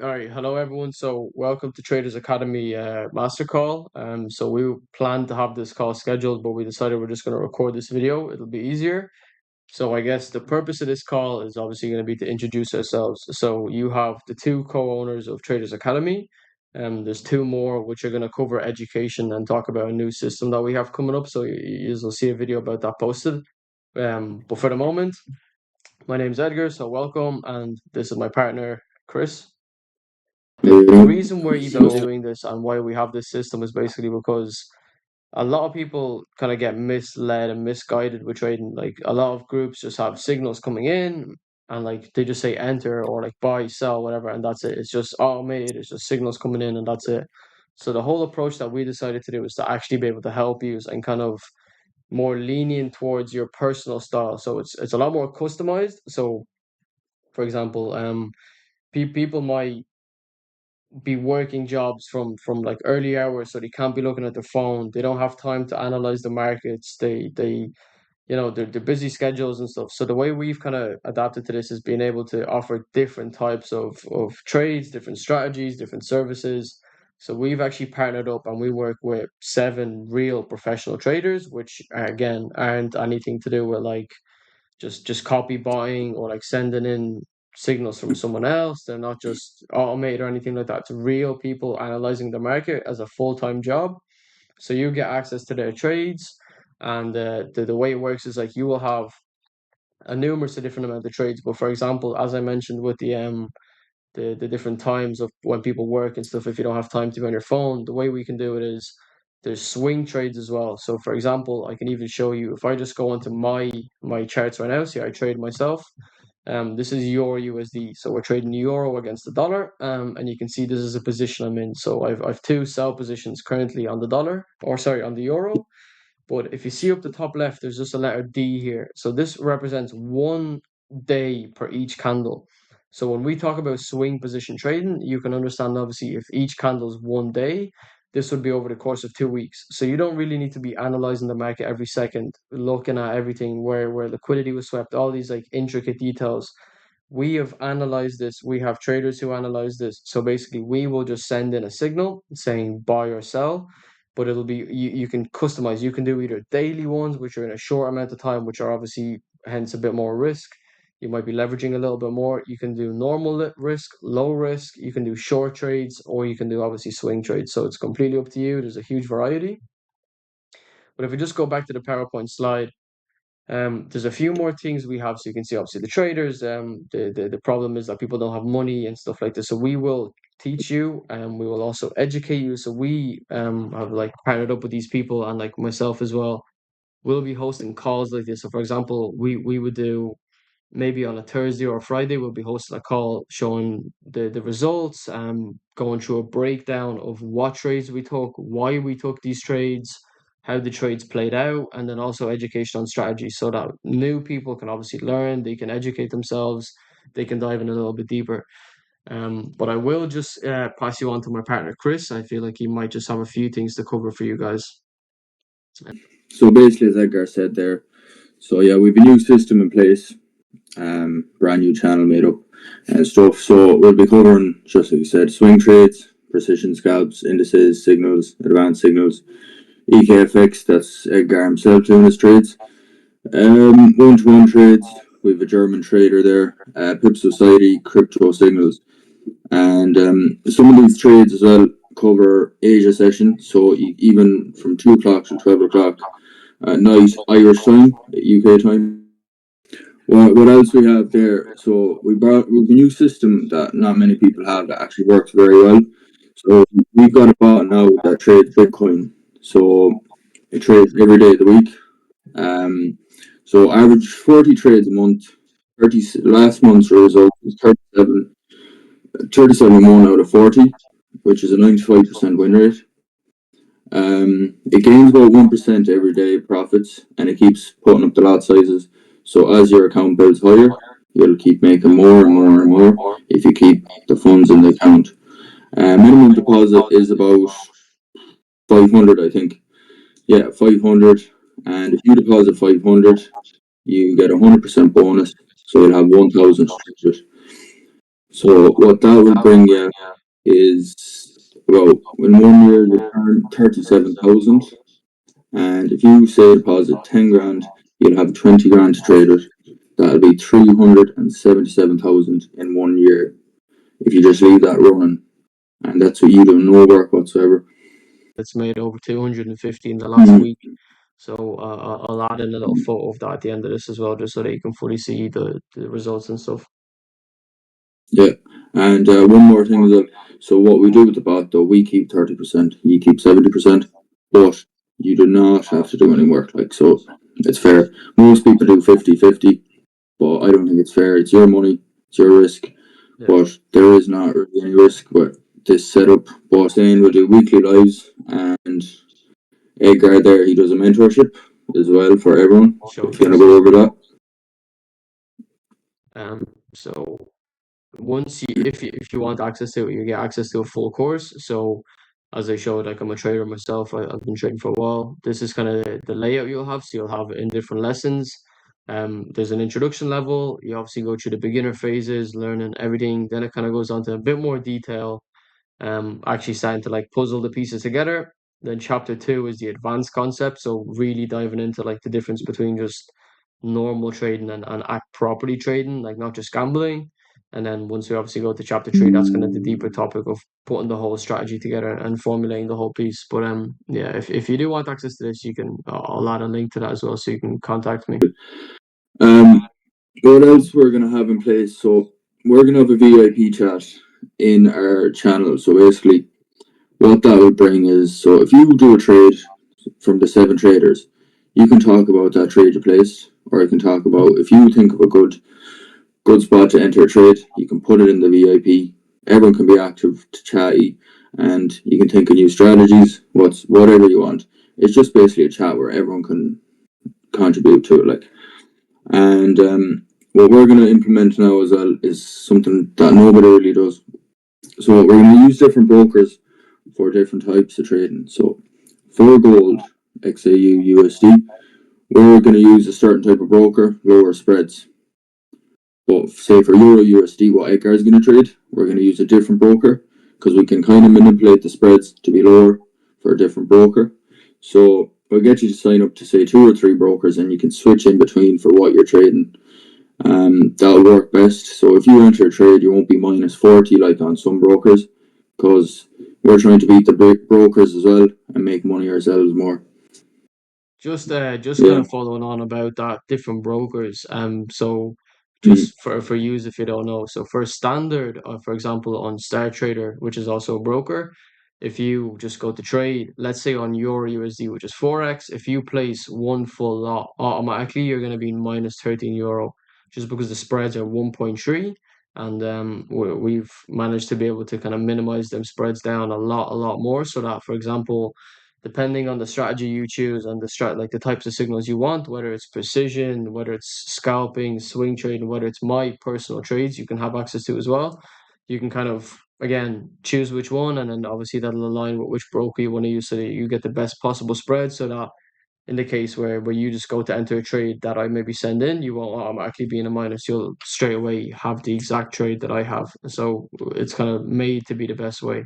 All right, hello everyone. So welcome to Traders Academy master call. So we planned to have this call scheduled, but we decided we're just going to record this video. It'll be easier. So I guess the purpose of this call is obviously going to be to introduce ourselves. So you have the two co-owners of Traders Academy. There's two more which are going to cover education and talk about a new system that we have coming up. So you'll see a video about that posted. But for the moment, my name's Edgar. So welcome, and this is my partner Chris. The reason we're even doing this and why we have this system is basically because a lot of people kind of get misled and misguided with trading. Like a lot of groups just have signals coming in and like they just say enter or like buy, sell, whatever, and that's it. It's just automated, it's just signals coming in and that's it. So the whole approach that we decided to do is to actually be able to help you and kind of more lenient towards your personal style. So it's a lot more customized. So for example, people might be working jobs from like early hours, so they can't be looking at their phone. They don't have time to analyze the markets. They they're busy schedules and stuff. So the way we've kind of adapted to this is being able to offer different types of trades, different strategies, different services. So we've actually partnered up and we work with seven real professional traders, which again aren't anything to do with like just copy buying or like sending in signals from someone else. They're not just automated or anything like that. It's real people analyzing the market as a full-time job. So you get access to their trades, and the way it works is like you will have a numerous of different amount of trades. But for example, as I mentioned with the different times of when people work and stuff, if you don't have time to be on your phone, the way we can do it is there's swing trades as well. So for example, I can even show you if I just go into my charts right now. See, I trade myself. This is Euro USD. So we're trading Euro against the dollar. And you can see this is a position I'm in. So I've two sell positions currently on the dollar, or sorry, on the Euro. But if you see up the top left, there's just a letter D here. So this represents 1 day per each candle. So when we talk about swing position trading, you can understand obviously if each candle is 1 day, this would be over the course of 2 weeks. So you don't really need to be analyzing the market every second, looking at everything where liquidity was swept, all these like intricate details. We have analyzed this. We have traders who analyze this. So basically, we will just send in a signal saying buy or sell, but it'll be you can customize. You can do either daily ones, which are in a short amount of time, which are obviously hence a bit more risk. You might be leveraging a little bit more. You can do normal risk, low risk. You can do short trades, or you can do obviously swing trades. So it's completely up to you. There's a huge variety. But if we just go back to the PowerPoint slide, there's a few more things we have, so you can see obviously the traders. The problem is that people don't have money and stuff like this. So we will teach you, and we will also educate you. So we have like partnered up with these people, and like myself as well. We'll be hosting calls like this. So for example, we would do maybe on a Thursday or a Friday, we'll be hosting a call showing the results, going through a breakdown of what trades we took, why we took these trades, how the trades played out, and then also education on strategy so that new people can obviously learn, they can educate themselves, they can dive in a little bit deeper. But I will just pass you on to my partner Chris. I feel like he might just have a few things to cover for you guys. So basically, as Edgar said there, so yeah, we've a new system in place, brand new channel made up and stuff. So we'll be covering, just like you said, swing trades, precision scalps, indices, signals, advanced signals, EKFX. That's Edgar himself doing his trades. One-to-one trades. We have a German trader there, Pip Society, crypto signals, and some of these trades as well cover Asia session. So even from 2 o'clock to 12 o'clock at night, Irish time, UK time. What else we have there? So we've a new system that not many people have that actually works very well. So we've got a bot now that trades Bitcoin. So it trades every day of the week. So average 40 trades a month. 30 last month's result was 37 1 out of 40, which is a 95% win rate. It gains about 1% every day profits, and it keeps putting up the lot sizes. So as your account builds higher, you'll keep making more and more and more if you keep the funds in the account. Minimum deposit is about 500, I think. Yeah, 500. And if you deposit 500, you get 100% bonus. So you'll have 1,000 to use it. So what that will bring you is, well, in 1 year you earn 37,000, and if you say deposit 10 grand, you'll have 20 grand to trade with. That'll be 377,000 in 1 year if you just leave that running, and that's what you do, no work whatsoever. It's made over 250 in the last week. So I'll add in a little photo of that at the end of this as well, just so that you can fully see the results and stuff. Yeah, and one more thing is that, so what we do with the bot though, we keep 30%, you keep 70%, but you do not have to do any work. Like, so it's fair. Most people do 50-50, but I don't think it's fair. It's your money, it's your risk, but there is not really any risk with this setup. But then we'll do weekly lives, and Edgar there, he does a mentorship as well for everyone. So if you want to go over that. So once if you want access to it, you get access to a full course. So as I showed, like I'm a trader myself, I've been trading for a while. This is kind of the layout you'll have. So you'll have in different lessons. There's an introduction level. You obviously go through the beginner phases, learning everything. Then it kind of goes on to a bit more detail. Actually starting to like puzzle the pieces together. Then chapter 2 is the advanced concept. So really diving into like the difference between just normal trading and act property trading, like not just gambling. And then once we obviously go to chapter 3, that's kind of the deeper topic of putting the whole strategy together and formulating the whole piece. But yeah, if you do want access to this, you can. I'll add a link to that as well, so you can contact me. What else we're gonna have in place? So we're gonna have a VIP chat in our channel. So basically, what that will bring is, so if you do a trade from the 7 traders, you can talk about that trade you placed, or you can talk about, if you think of a good spot to enter a trade, you can put it in the VIP. Everyone can be active, to chatty, and you can think of new strategies, whatever you want. It's just basically a chat where everyone can contribute to it, like. And what we're going to implement now as well is something that nobody really does. So we're going to use different brokers for different types of trading. So for gold, XAU, USD, we're going to use a certain type of broker, lower spreads. But say for Euro USD, what Edgar is going to trade, we're going to use a different broker, because we can kind of manipulate the spreads to be lower for a different broker. So we'll get you to sign up to say 2 or 3 brokers, and you can switch in between for what you're trading. That'll work best. So if you enter a trade, you won't be minus 40 like on some brokers, because we're trying to beat the brokers as well and make money ourselves more. Just kind of following on about that, different brokers. So just for use if you don't know. So for standard, for example, on Star Trader, which is also a broker, if you just go to trade, let's say on Euro USD, which is Forex, if you place one full lot, automatically you're going to be minus 13 euro, just because the spreads are 1.3, and we've managed to be able to kind of minimize them spreads down a lot more, so that, for example, depending on the strategy you choose and like the types of signals you want, whether it's precision, whether it's scalping, swing trading, whether it's my personal trades, you can have access to as well. You can kind of again choose which one, and then obviously that'll align with which broker you want to use, so that you get the best possible spread, so that in the case where you just go to enter a trade that I maybe send in, you won't automatically be in a minus. You'll straight away have the exact trade that I have. So it's kind of made to be the best way.